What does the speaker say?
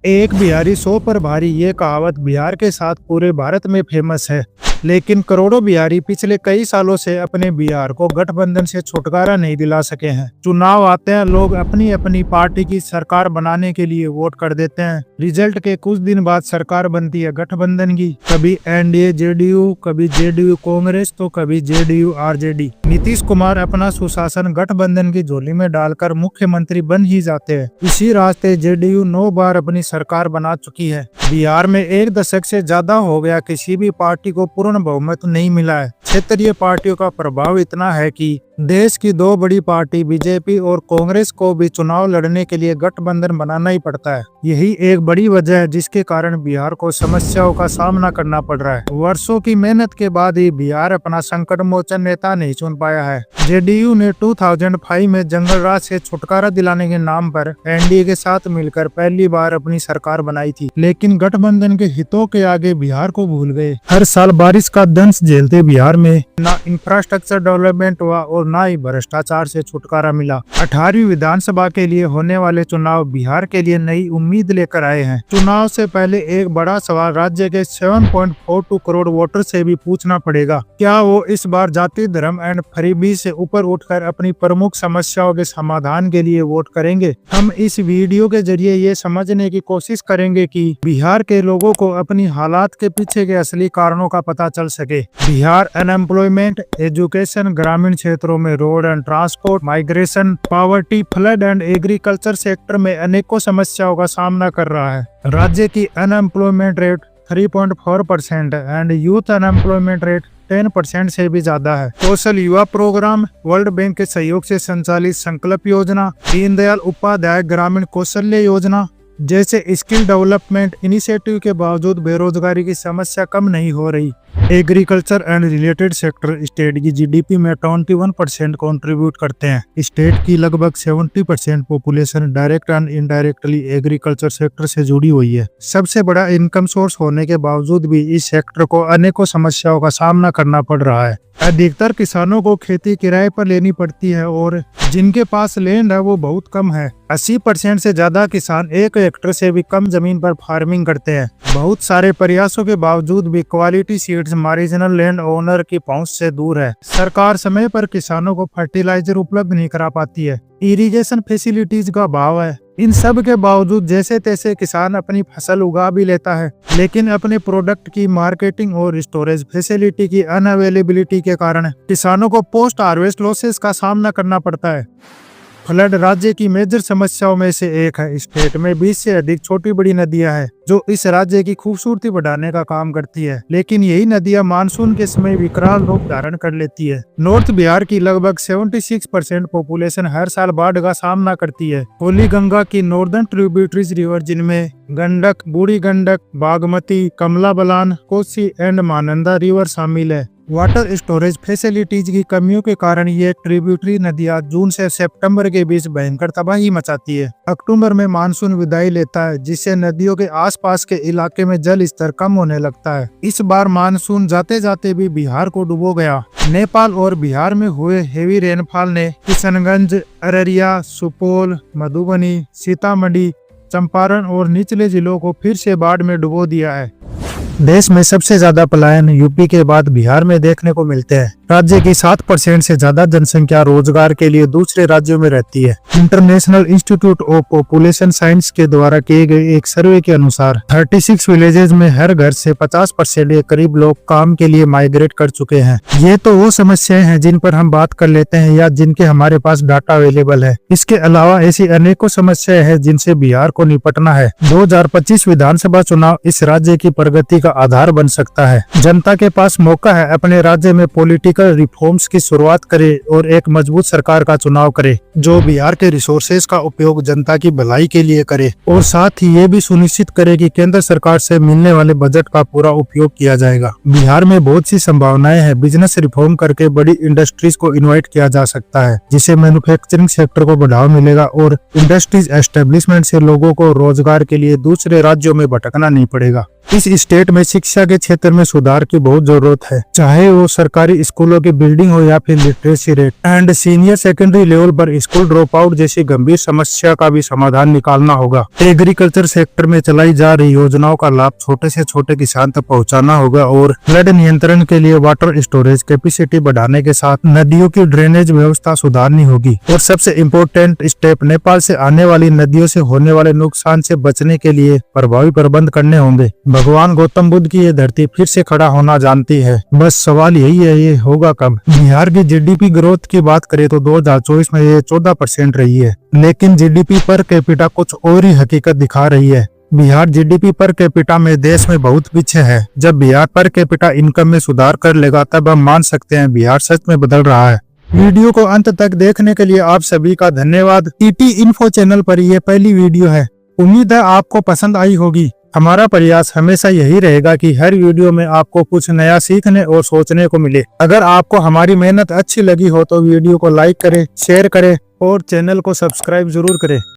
एक बिहारी 100 पर भारी, ये कहावत बिहार के साथ पूरे भारत में फेमस है। लेकिन करोड़ों बिहारी पिछले कई सालों से अपने बिहार को गठबंधन से छुटकारा नहीं दिला सके हैं। चुनाव आते हैं, लोग अपनी अपनी पार्टी की सरकार बनाने के लिए वोट कर देते हैं। रिजल्ट के कुछ दिन बाद सरकार बनती है गठबंधन की, कभी एनडीए जेडीयू, कभी जेडीयू कांग्रेस, तो कभी जेडीयू आरजेडी। नीतीश कुमार अपना सुशासन गठबंधन की झोली में डालकर मुख्यमंत्री बन ही जाते हैं। इसी रास्ते जेडीयू 9 बार अपनी सरकार बना चुकी है। बिहार में 1 दशक से ज्यादा हो गया किसी भी पार्टी को पूर्ण बहुमत नहीं मिला है। क्षेत्रीय पार्टियों का प्रभाव इतना है कि देश की 2 बड़ी पार्टी बीजेपी और कांग्रेस को भी चुनाव लड़ने के लिए गठबंधन बनाना ही पड़ता है। यही एक बड़ी वजह है जिसके कारण बिहार को समस्याओं का सामना करना पड़ रहा है। वर्षों की मेहनत के बाद ही बिहार अपना संकट मोचन नेता नहीं चुन पाया है। जेडीयू ने 2005 में जंगल राज से छुटकारा दिलाने के नाम पर एनडीए के साथ मिलकर पहली बार अपनी सरकार बनाई थी, लेकिन गठबंधन के हितों के आगे बिहार को भूल गए। हर साल बारिश का दंश झेलते बिहार में ना इंफ्रास्ट्रक्चर डेवलपमेंट हुआ और ना ही भ्रष्टाचार से छुटकारा मिला। 18वीं विधानसभा के लिए होने वाले चुनाव बिहार के लिए नई उम्मीद लेकर आए हैं। चुनाव से पहले एक बड़ा सवाल राज्य के 7.42 करोड़ वोटर से भी पूछना पड़ेगा, क्या वो इस बार जाति, धर्म एंड गरीबी से ऊपर उठकर अपनी प्रमुख समस्याओं के समाधान के लिए वोट करेंगे। हम इस वीडियो के जरिए ये समझने की कोशिश करेंगे कि बिहार के लोगों को अपनी हालात के पीछे के असली कारणों का पता चल सके। बिहार अनएम्प्लॉयमेंट, एजुकेशन, ग्रामीण क्षेत्रों में road and transport, migration, poverty, flood and agriculture sector में अनेकों समस्याओं का सामना कर रहा है। राज्य की unemployment rate 3.4% and youth unemployment rate 10% से भी ज्यादा है। कौशल युवा प्रोग्राम, वर्ल्ड बैंक के सहयोग से संचालित संकल्प योजना, दीनदयाल उपाध्याय ग्रामीण कौशल्य योजना जैसे स्किल डेवलपमेंट इनिशिएटिव के बावजूद बेरोजगारी की समस्या कम नहीं हो रही। Agriculture and related sector state की जीडीपी में 21% कंट्रीब्यूट करते हैं। स्टेट की लगभग 70% population direct and indirectly agriculture sector से जुड़ी हुई है। सबसे बड़ा इनकम सोर्स होने के बावजूद भी इस सेक्टर को अनेकों समस्याओं का सामना करना पड़ रहा है। अधिकतर किसानों को खेती किराए पर लेनी पड़ती है और जिनके पास लैंड है वो बहुत कम है। 80% से ज्यादा किसान 1 हेक्टेयर से भी कम जमीन पर फार्मिंग करते हैं। बहुत सारे प्रयासों के बावजूद भी quality seeds marginal land owner की पहुंच से दूर है। सरकार समय पर किसानों को फर्टिलाइजर उपलब्ध नहीं करा पाती है। इरिगेशन फैसिलिटीज का अभाव है। इन सब के बावजूद जैसे तैसे किसान अपनी फसल उगा भी लेता है, लेकिन अपने प्रोडक्ट की मार्केटिंग और स्टोरेज फैसिलिटी की अनअवेलेबिलिटी के कारण किसानों को पोस्ट हार्वेस्ट लॉसेस का सामना करना पड़ता है। फ्लड राज्य की मेजर समस्याओं में से एक है। स्टेट में 20 से अधिक छोटी बड़ी नदियां हैं जो इस राज्य की खूबसूरती बढ़ाने का काम करती है, लेकिन यही नदियां मानसून के समय विकराल रूप धारण कर लेती है। नॉर्थ बिहार की लगभग 76% पॉपुलेशन हर साल बाढ़ का सामना करती है। होली गंगा की नॉर्दर्न ट्रिब्यूटरीज रिवर जिनमें गंडक, बूढ़ी गंडक, बागमती, कमला बलान, कोसी एंड महानंदा रिवर शामिल है। वाटर स्टोरेज फैसिलिटीज की कमियों के कारण ये ट्रिब्यूटरी नदियां जून से सितंबर के बीच भयंकर तबाही मचाती है। अक्टूबर में मानसून विदाई लेता है, जिससे नदियों के आसपास के इलाके में जल स्तर कम होने लगता है। इस बार मानसून जाते जाते भी बिहार को डुबो गया। नेपाल और बिहार में हुए हेवी रेनफॉल ने किशनगंज, अररिया, सुपौल, मधुबनी, सीतामढ़ी, चंपारण और निचले जिलों को फिर से बाढ़ में डुबो दिया है। देश में सबसे ज्यादा पलायन यूपी के बाद बिहार में देखने को मिलते हैं। राज्य की 7% से ज्यादा जनसंख्या रोजगार के लिए दूसरे राज्यों में रहती है। International institute of population science के द्वारा किए गए एक सर्वे के अनुसार 36 विलेजेस में हर घर से 50% के करीब लोग काम के लिए माइग्रेट कर चुके हैं। ये तो वो समस्याएं हैं जिन पर हम बात कर लेते हैं या जिनके हमारे पास डाटा अवेलेबल है। इसके अलावा ऐसी अनेकों समस्याएं हैं जिनसे बिहार को निपटना है। 2025 विधानसभा चुनाव इस राज्य की प्रगति का आधार बन सकता है। जनता के पास मौका है अपने राज्य में पॉलिटिकल रिफॉर्म्स की शुरुआत करे और एक मजबूत सरकार का चुनाव करे जो बिहार के रिसोर्सेज का उपयोग जनता की भलाई के लिए करे और साथ ही ये भी सुनिश्चित करे कि केंद्र सरकार से मिलने वाले बजट का पूरा उपयोग किया जाएगा। बिहार में बहुत सी संभावनाएं हैं। बिजनेस रिफॉर्म करके बड़ी इंडस्ट्रीज को इन्वाइट किया जा सकता है, जिससे मैन्युफैक्चरिंग सेक्टर को बढ़ावा मिलेगा और इंडस्ट्रीज एस्टेब्लिशमेंट से लोगों को रोजगार के लिए दूसरे राज्यों में भटकना नहीं पड़ेगा। इस स्टेट में शिक्षा के क्षेत्र में सुधार की बहुत जरूरत है, चाहे वो सरकारी स्कूलों की बिल्डिंग हो या फिर literacy rate and senior secondary level पर स्कूल ड्रॉप आउट जैसी गंभीर समस्या का भी समाधान निकालना होगा। एग्रीकल्चर सेक्टर में चलाई जा रही योजनाओं का लाभ छोटे से छोटे किसान तक पहुंचाना होगा और फ्लड नियंत्रण के लिए वाटर स्टोरेज कैपेसिटी बढ़ाने के साथ नदियों की ड्रेनेज व्यवस्था सुधारनी होगी। और सबसे इम्पोर्टेंट स्टेप, नेपाल से आने वाली नदियों से होने वाले नुकसान से बचने के लिए प्रभावी प्रबंध करने होंगे। भगवान गौतम बुद्ध की ये धरती फिर से खड़ा होना जानती है, बस सवाल यही है ये होगा कब। बिहार की जीडीपी ग्रोथ की बात करें तो 2024 में ये 14% रही है, लेकिन जीडीपी पर कैपिटा कुछ और ही हकीकत दिखा रही है। बिहार जीडीपी पर कैपिटा में देश में बहुत पीछे है। जब बिहार पर कैपिटा इनकम में सुधार कर लेगा तब हम मान सकते हैं बिहार सच में बदल रहा है। वीडियो को अंत तक देखने के लिए आप सभी का धन्यवाद। टीटी इन्फो चैनल पर यह पहली वीडियो है, उम्मीद है आपको पसंद आई होगी। हमारा प्रयास हमेशा यही रहेगा कि हर वीडियो में आपको कुछ नया सीखने और सोचने को मिले। अगर आपको हमारी मेहनत अच्छी लगी हो तो वीडियो को लाइक करें, शेयर करें और चैनल को सब्सक्राइब जरूर करें।